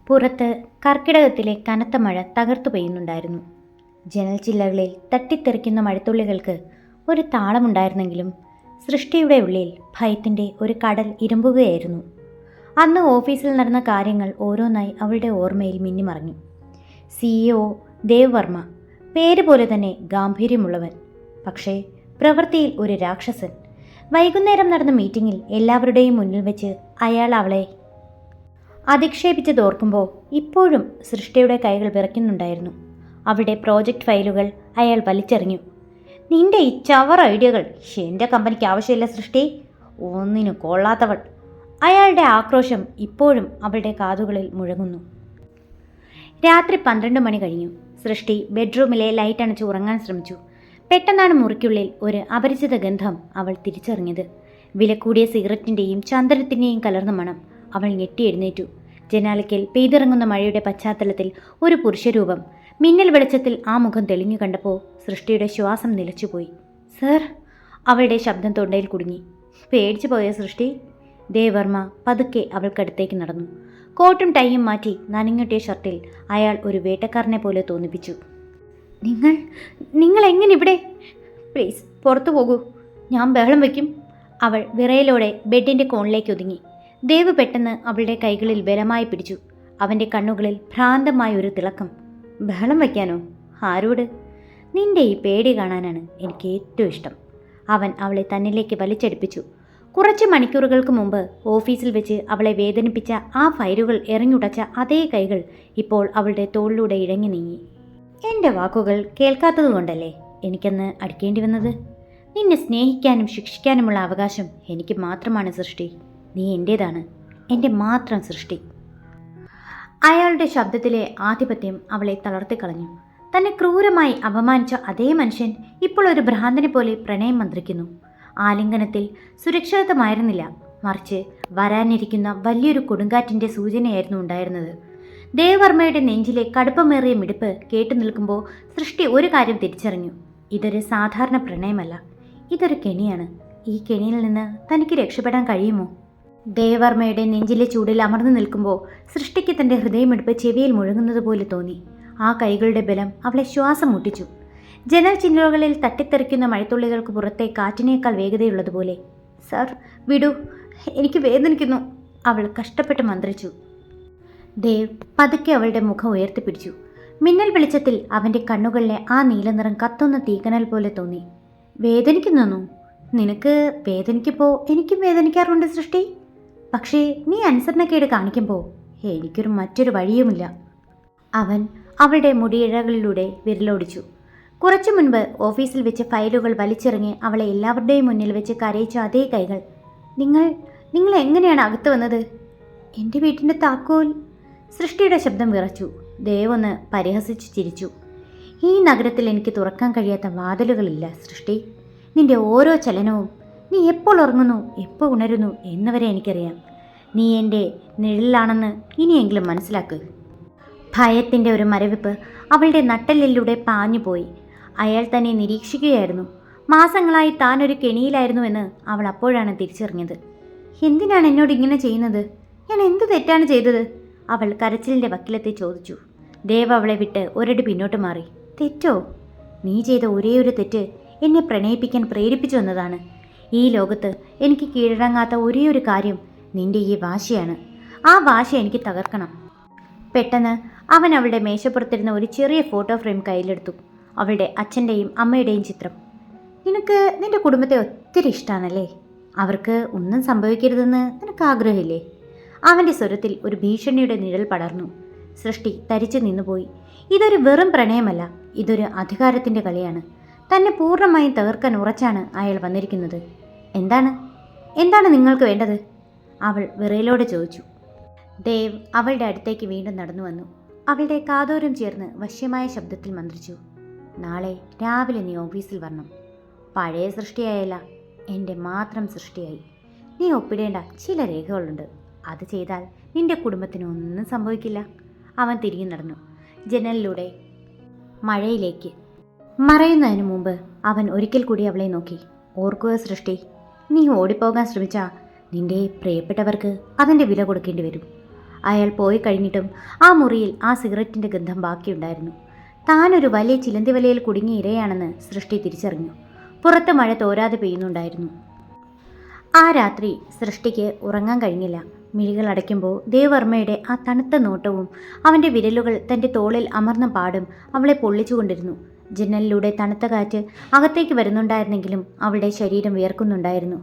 പുറത്ത് കർക്കിടകത്തിലെ കനത്ത മഴ തകർത്തു പെയ്യുന്നുണ്ടായിരുന്നു. ജനൽ ചില്ലകളിൽ തട്ടിത്തെറിക്കുന്ന മഴത്തുള്ളികൾക്ക് ഒരു താളമുണ്ടായിരുന്നെങ്കിലും സൃഷ്ടിയുടെ ഉള്ളിൽ ഭയത്തിൻ്റെ ഒരു കടൽ ഇരുമ്പുകയായിരുന്നു. അന്ന് ഓഫീസിൽ നടന്ന കാര്യങ്ങൾ ഓരോന്നായി അവളുടെ ഓർമ്മയിൽ മിന്നിമറഞ്ഞു. CEO ദേവ് വർമ്മ, പേര് പോലെ തന്നെ ഗാംഭീര്യമുള്ളവൻ, പക്ഷേ പ്രവൃത്തിയിൽ ഒരു രാക്ഷസൻ. വൈകുന്നേരം നടന്ന മീറ്റിങ്ങിൽ എല്ലാവരുടെയും മുന്നിൽ വെച്ച് അയാൾ അവളെ അധിക്ഷേപിച്ചതോർക്കുമ്പോൾ ഇപ്പോഴും സൃഷ്ടിയുടെ കൈകൾ വിറയ്ക്കുന്നുണ്ടായിരുന്നു. അവളുടെ പ്രോജക്റ്റ് ഫയലുകൾ അയാൾ വലിച്ചെറിഞ്ഞു. നിന്റെ ഈ ചവർ ഐഡിയകൾ എൻ്റെ കമ്പനിക്ക് ആവശ്യമില്ല സൃഷ്ടി, ഒന്നിനു കൊള്ളാത്തവൾ. അയാളുടെ ആക്രോശം ഇപ്പോഴും അവളുടെ കാതുകളിൽ മുഴങ്ങുന്നു. രാത്രി 12 മണി കഴിഞ്ഞു. സൃഷ്ടി ബെഡ്റൂമിലെ ലൈറ്റ് അണച്ച് ഉറങ്ങാൻ ശ്രമിച്ചു. പെട്ടെന്നാണ് മുറിക്കുള്ളിൽ ഒരു അപരിചിത ഗന്ധം അവൾ തിരിച്ചറിഞ്ഞത്. വിലകൂടിയ സിഗരറ്റിൻ്റെയും ചന്ദനത്തിൻ്റെയും കലർന്ന മണം. അവൾ ഞെട്ടി എഴുന്നേറ്റു. ജനാലയ്ക്കൽ പെയ്തിറങ്ങുന്ന മഴയുടെ പശ്ചാത്തലത്തിൽ ഒരു പുരുഷരൂപം. മിന്നൽ വെളിച്ചത്തിൽ ആ മുഖം തെളിഞ്ഞു കണ്ടപ്പോൾ സൃഷ്ടിയുടെ ശ്വാസം നിലച്ചുപോയി. സർ, അവളുടെ ശബ്ദം തൊണ്ടയിൽ കുടുങ്ങി. പേടിച്ചു പോയ സൃഷ്ടി? ദേവർമ്മ പതുക്കെ അവൾക്കടുത്തേക്ക് നടന്നു. കോട്ടും ടൈയും മാറ്റി നനഞ്ഞൊട്ടിയ ഷർട്ടിൽ അയാൾ ഒരു വേട്ടക്കാരനെ പോലെ തോന്നിപ്പിച്ചു. നിങ്ങൾ എങ്ങനെ ഇവിടെ? പ്ലീസ് പുറത്തു പോകൂ, ഞാൻ ബഹളം വയ്ക്കും. അവൾ വിറയലോടെ ബെഡിൻ്റെ കോണിലേക്ക് ഒതുങ്ങി. ദേവ് പെട്ടെന്ന് അവളുടെ കൈകളിൽ ബലമായി പിടിച്ചു. അവൻ്റെ കണ്ണുകളിൽ ഭ്രാന്തമായ ഒരു തിളക്കം. ബഹളം വയ്ക്കാനോ? ആരോട്? നിന്റെ ഈ പേടി കാണാനാണ് എനിക്ക് ഏറ്റവും ഇഷ്ടം. അവൻ അവളെ തന്നിലേക്ക് വലിച്ചടുപ്പിച്ചു. കുറച്ച് മണിക്കൂറുകൾക്ക് മുമ്പ് ഓഫീസിൽ വെച്ച് അവളെ വേദനിപ്പിച്ച ആ ഫയലുകൾ എറിഞ്ഞുടച്ച അതേ കൈകൾ ഇപ്പോൾ അവളുടെ തോളിലൂടെ ഇഴങ്ങി നീങ്ങി. എൻ്റെ വാക്കുകൾ കേൾക്കാത്തതുകൊണ്ടല്ലേ എനിക്കന്ന് അടിക്കേണ്ടി വന്നത്? നിന്നെ സ്നേഹിക്കാനും ശിക്ഷിക്കാനുമുള്ള അവകാശം എനിക്ക് മാത്രമാണ് സൃഷ്ടി. നീ എൻ്റേതാണ്, എൻ്റെ മാത്രം സൃഷ്ടി. അയാളുടെ ശബ്ദത്തിലെ ആധിപത്യം അവളെ തളർത്തിക്കളഞ്ഞു. തന്നെ ക്രൂരമായി അപമാനിച്ച അതേ മനുഷ്യൻ ഇപ്പോൾ ഒരു ഭ്രാന്തനെ പോലെ പ്രണയം മന്ത്രിക്കുന്നു. ആലിംഗനത്തിൽ സുരക്ഷിതമായിരുന്നില്ല, മറിച്ച് വരാനിരിക്കുന്ന വലിയൊരു കൊടുങ്കാറ്റിൻ്റെ സൂചനയായിരുന്നു ഉണ്ടായിരുന്നത്. ദേവവർമ്മയുടെ നെഞ്ചിലെ കടുപ്പമേറിയ മിടിപ്പ് കേട്ടു നിൽക്കുമ്പോൾ സൃഷ്ടി ഒരു കാര്യം തിരിച്ചറിഞ്ഞു. ഇതൊരു സാധാരണ പ്രണയമല്ല, ഇതൊരു കെണിയാണ്. ഈ കെണിയിൽ നിന്ന് തനിക്ക് രക്ഷപ്പെടാൻ കഴിയുമോ? ദേവവർമ്മയുടെ നെഞ്ചിലെ ചൂടിൽ അമർന്നു നിൽക്കുമ്പോൾ സൃഷ്ടിക്ക് തൻ്റെ ഹൃദയമിടിപ്പ് ചെവിയിൽ മുഴങ്ങുന്നത് പോലെ തോന്നി. ആ കൈകളുടെ ബലം അവളെ ശ്വാസം മുട്ടിച്ചു. ജനൽ ചില്ലുകളിൽ തട്ടിത്തെറിക്കുന്ന മഴത്തുള്ളികൾക്ക് പുറത്തെ കാറ്റിനേക്കാൾ വേഗതയുള്ളതുപോലെ. സർ, വിടൂ, എനിക്ക് വേദനിക്കുന്നു, അവൾ കഷ്ടപ്പെട്ട് മന്ത്രിച്ചു. ദേവ് പതുക്കെ അവളുടെ മുഖം ഉയർത്തിപ്പിടിച്ചു. മിന്നൽ വെളിച്ചത്തിൽ അവൻ്റെ കണ്ണുകളിലെ ആ നീലനിറം കത്തുന്ന തീക്കനൽ പോലെ തോന്നി. വേദനിക്കുന്നു? നിനക്ക് വേദനിക്കുമ്പോൾ എനിക്കും വേദനിക്കാറുണ്ട് സൃഷ്ടി. പക്ഷേ നീ അനുസരണക്കേട് കാണിക്കുമ്പോൾ എനിക്കൊരു മറ്റൊരു വഴിയുമില്ല. അവൻ അവളുടെ മുടിയിഴകളിലൂടെ വിരലോടിച്ചു. കുറച്ചു മുൻപ് ഓഫീസിൽ വെച്ച് ഫയലുകൾ വലിച്ചെറിഞ്ഞ് അവളെ എല്ലാവരുടെയും മുന്നിൽ വെച്ച് കരയിച്ച അതേ കൈകൾ. നിങ്ങൾ എങ്ങനെയാണ് അകത്ത് വന്നത്? എൻ്റെ വീട്ടിൻ്റെ താക്കോൽ? സൃഷ്ടിയുടെ ശബ്ദം വിറച്ചു. ദേവൊന്ന് പരിഹസിച്ചു ചിരിച്ചു. ഈ നഗരത്തിൽ എനിക്ക് തുറക്കാൻ കഴിയാത്ത വാതിലുകളില്ല സൃഷ്ടി. നിന്റെ ഓരോ ചലനവും, നീ എപ്പോൾ ഉറങ്ങുന്നു എപ്പോൾ ഉണരുന്നു എന്നുവരെ എനിക്കറിയാം. നീ എൻ്റെ നിഴലിലാണെന്ന് ഇനിയെങ്കിലും മനസ്സിലാക്കുക. ഭയത്തിൻ്റെ ഒരു മരവിപ്പ് അവളുടെ നട്ടെല്ലിലൂടെ പാഞ്ഞുപോയി. അയാൾ തന്നെ നിരീക്ഷിക്കുകയായിരുന്നു. മാസങ്ങളായി താനൊരു കെണിയിലായിരുന്നുവെന്ന് അവൾ അപ്പോഴാണ് തിരിച്ചറിഞ്ഞത്. എന്തിനാണ് എന്നോട് ഇങ്ങനെ ചെയ്യുന്നത്? ഞാൻ എന്ത് തെറ്റാണ് ചെയ്തത്? അവൾ കരച്ചിലിൻ്റെ വക്കിലെത്തി ചോദിച്ചു. ദേവ് അവളെ വിട്ട് ഒരടി പിന്നോട്ട് മാറി. തെറ്റോ? നീ ചെയ്ത ഒരേയൊരു തെറ്റ് എന്നെ പ്രണയിപ്പിക്കാൻ പ്രേരിപ്പിച്ചു എന്നതാണ്. ഈ ലോകത്ത് എനിക്ക് കീഴടങ്ങാത്ത ഒരേയൊരു കാര്യം നിന്റെ ഈ വാശിയാണ്. ആ വാശി എനിക്ക് തകർക്കണം. പെട്ടെന്ന് അവൻ അവളുടെ മേശപ്പുറത്തിരുന്ന ഒരു ചെറിയ ഫോട്ടോ ഫ്രെയിം കയ്യിലെടുത്തു. അവളുടെ അച്ഛൻ്റെയും അമ്മയുടെയും ചിത്രം. നിനക്ക് നിന്റെ കുടുംബത്തെ ഒത്തിരി ഇഷ്ടമാണല്ലേ? അവർക്ക് ഒന്നും സംഭവിക്കരുതെന്ന് നിനക്ക് ആഗ്രഹമില്ലേ? അവൻ്റെ സ്വരത്തിൽ ഒരു ഭീഷണിയുടെ നിഴൽ പടർന്നു. സൃഷ്ടി തരിച്ചു നിന്നുപോയി. ഇതൊരു വെറും പ്രണയമല്ല, ഇതൊരു അധികാരത്തിൻ്റെ കളിയാണ്. തന്നെ പൂർണ്ണമായും തകർക്കാൻ ഉറച്ചാണ് അയാൾ വന്നിരിക്കുന്നത്. എന്താണ് നിങ്ങൾക്ക് വേണ്ടത്? അവൾ വിറയലോടെ ചോദിച്ചു. ദേവ് അവളുടെ അടുത്തേക്ക് വീണ്ടും നടന്നു വന്നു. അവളുടെ കാതോരം ചേർന്ന് വശ്യമായ ശബ്ദത്തിൽ മന്ത്രിച്ചു. നാളെ രാവിലെ നീ ഓഫീസിൽ വരണം. പഴയ സൃഷ്ടിയായല്ല, എൻ്റെ മാത്രം സൃഷ്ടിയായി. നീ ഒപ്പിടേണ്ട ചില രേഖകളുണ്ട്. അത് ചെയ്താൽ നിന്റെ കുടുംബത്തിന് ഒന്നും സംഭവിക്കില്ല. അവൻ തിരികെ നടന്നു. ജനലിലൂടെ മഴയിലേക്ക് മറയുന്നതിന് മുമ്പ് അവൻ ഒരിക്കൽ കൂടി അവളെ നോക്കി. ഓർക്കുക സൃഷ്ടി, നീ ഓടിപ്പോകാൻ ശ്രമിച്ചാൽ നിന്റെ പ്രിയപ്പെട്ടവർക്ക് അതിൻ്റെ വില കൊടുക്കേണ്ടി വരും. അയാൾ പോയി കഴിഞ്ഞിട്ടും ആ മുറിയിൽ ആ സിഗരറ്റിൻ്റെ ഗന്ധം ബാക്കിയുണ്ടായിരുന്നു. താനൊരു വലിയ ചിലന്തി വലയിൽ കുടുങ്ങിയ ഇരയാണെന്ന് സൃഷ്ടി തിരിച്ചറിഞ്ഞു. പുറത്ത് മഴ തോരാതെ പെയ്യുന്നുണ്ടായിരുന്നു. ആ രാത്രി സൃഷ്ടിക്ക് ഉറങ്ങാൻ കഴിഞ്ഞില്ല. മിഴികൾ അടയ്ക്കുമ്പോൾ ദേവവർമ്മയുടെ ആ തണുത്ത നോട്ടവും അവൻ്റെ വിരലുകൾ തൻ്റെ തോളിൽ അമർന്ന പാടും അവളെ പൊള്ളിച്ചുകൊണ്ടിരുന്നു. ജനലിലൂടെ തണുത്ത കാറ്റ് അകത്തേക്ക് വരുന്നുണ്ടായിരുന്നെങ്കിലും അവളുടെ ശരീരം വിയർക്കുന്നുണ്ടായിരുന്നു.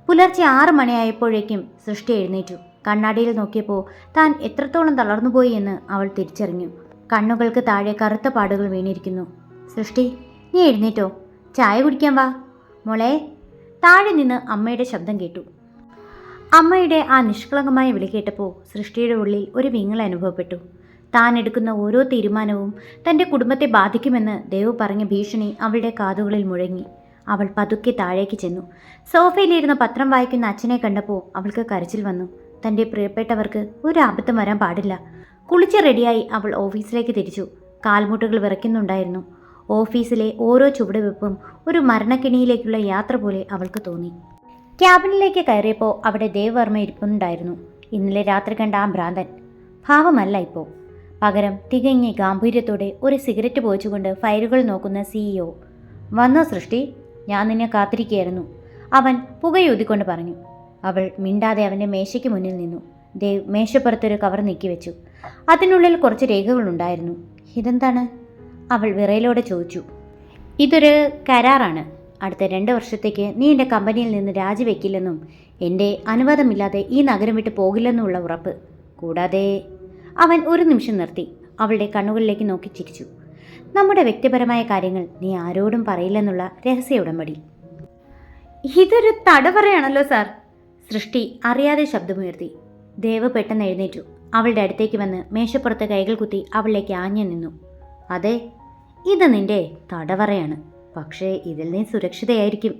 പുലർച്ചെ 6 മണിയായപ്പോഴേക്കും സൃഷ്ടി എഴുന്നേറ്റു. കണ്ണാടിയിൽ നോക്കിയപ്പോൾ താൻ എത്രത്തോളം തളർന്നുപോയി എന്ന് അവൾ തിരിച്ചറിഞ്ഞു. കണ്ണുകൾക്ക് താഴെ കറുത്ത പാടുകൾ വീണിരിക്കുന്നു. സൃഷ്ടി, നീ എഴുന്നേറ്റോ? ചായ കുടിക്കാൻ വാ മോളെ. താഴെ നിന്ന് അമ്മയുടെ ശബ്ദം കേട്ടു. അമ്മയുടെ ആ നിഷ്കളങ്കമായ വിളി കേട്ടപ്പോൾ സൃഷ്ടിയുടെ ഉള്ളിൽ ഒരു വിങ്ങൽ അനുഭവപ്പെട്ടു. താൻ എടുക്കുന്ന ഓരോ തീരുമാനവും തൻ്റെ കുടുംബത്തെ ബാധിക്കുമെന്ന് ദേവ് പറഞ്ഞ ഭീഷണി അവളുടെ കാതുകളിൽ മുഴങ്ങി. അവൾ പതുക്കെ താഴേക്ക് ചെന്നു. സോഫയിലിരുന്ന് പത്രം വായിക്കുന്ന അച്ഛനെ കണ്ടപ്പോൾ അവൾക്ക് കരച്ചിൽ വന്നു. തൻ്റെ പ്രിയപ്പെട്ടവർക്ക് ഒരു അബദ്ധം വരാൻ പാടില്ല. കുളിച്ച് റെഡിയായി അവൾ ഓഫീസിലേക്ക് തിരിച്ചു. കാൽമുട്ടുകൾ വിറയ്ക്കുന്നുണ്ടായിരുന്നു. ഓഫീസിലെ ഓരോ ചുവടുവെപ്പും ഒരു മരണക്കിണിയിലേക്കുള്ള യാത്ര പോലെ അവൾക്ക് തോന്നി. ക്യാബിനിലേക്ക് കയറിയപ്പോൾ അവിടെ ദേവവർമ്മ ഇരിപ്പുണ്ടായിരുന്നു. ഇന്നലെ രാത്രി കണ്ട ആ ഭ്രാന്തൻ ഭാവമല്ല ഇപ്പോൾ. പകരം തികഞ്ഞ ഗാംഭീര്യത്തോടെ ഒരു സിഗരറ്റ് പോയിച്ചുകൊണ്ട് ഫയലുകൾ നോക്കുന്ന CEO. വന്നോ സൃഷ്ടി, ഞാൻ നിന്നെ കാത്തിരിക്കുകയായിരുന്നു, അവൻ പുകയൂതിക്കൊണ്ട് പറഞ്ഞു. അവൾ മിണ്ടാതെ അവൻ്റെ മേശയ്ക്ക് മുന്നിൽ നിന്നു. ദേവ് മേശപ്പുറത്തൊരു കവർ നീക്കിവെച്ചു. അതിനുള്ളിൽ കുറച്ച് രേഖകളുണ്ടായിരുന്നു. ഇതെന്താണ്? അവൾ വിറയലോടെ ചോദിച്ചു. ഇതൊരു കരാറാണ്. അടുത്ത 2 വർഷത്തേക്ക് നീ എൻ്റെ കമ്പനിയിൽ നിന്ന് രാജിവെക്കില്ലെന്നും എൻ്റെ അനുവാദമില്ലാതെ ഈ നഗരം വിട്ട് പോകില്ലെന്നുമുള്ള ഉറപ്പ്. കൂടാതെ അവൻ ഒരു നിമിഷം നിർത്തി അവളുടെ കണ്ണുകളിലേക്ക് നോക്കി ചിരിച്ചു. നമ്മുടെ വ്യക്തിപരമായ കാര്യങ്ങൾ നീ ആരോടും പറയില്ലെന്നുള്ള രഹസ്യ ഉടമ്പടി. ഇതൊരു തടവറയാണല്ലോ സാർ. സൃഷ്ടി അറിയാതെ ശബ്ദമുയർത്തി. ദേവ് പെട്ടെന്ന് എഴുന്നേറ്റു. അവളുടെ അടുത്തേക്ക് വന്ന് മേശപ്പുറത്ത് കൈകൾ കുത്തി അവളിലേക്ക് ആഞ്ഞു നിന്നു. അതെ, ഇത് നിന്റെ തടവറയാണ്. പക്ഷേ ഇതിൽ നീ സുരക്ഷിതയായിരിക്കും.